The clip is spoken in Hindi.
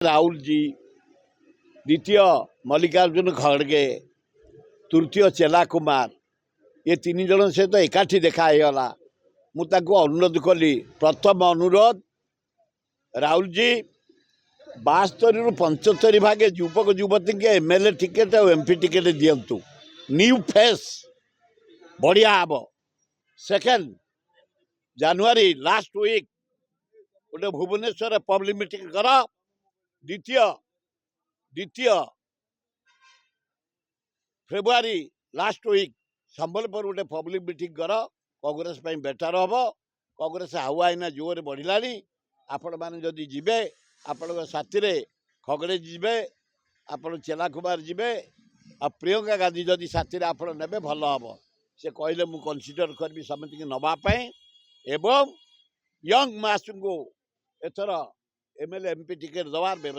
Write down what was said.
राहुल जी, द्वितीय मल्लिकार्जुन खड़गे, तृतीय चेला कुमार, ये तीन जन सहित एकाठी देखागला। मुझे अनुरोध कली, प्रथम अनुरोध राहुल जी 72 रु 75 भागे युवक युवती के एमएलए टिकेट और एमपी टिकेट दिंतु। न्यू फेस बढ़िया हम। सेकेंड जनवरी लास्ट वीक गोटे भुवनेश्वर पब्लिक मीटिंग कर। द्वितीय फेब्रुआरी लास्ट वीक संबलपुर गोटे पब्लिक मीटिंग कर। कांग्रेस बेटर हम। कांग्रेस हावा आईना जोर बढ़ला। आपण मैंने जदि जीवे आपण साथी खगड़े जीवे, आपण चेला कुमार जीवे, आ प्रियंका गांधी जदि साथी आप ने भल हम। से कहले मु कनसीडर करी समझ नापी एवं यंग मास को एथर एमएलए एमपी टिकेट दवार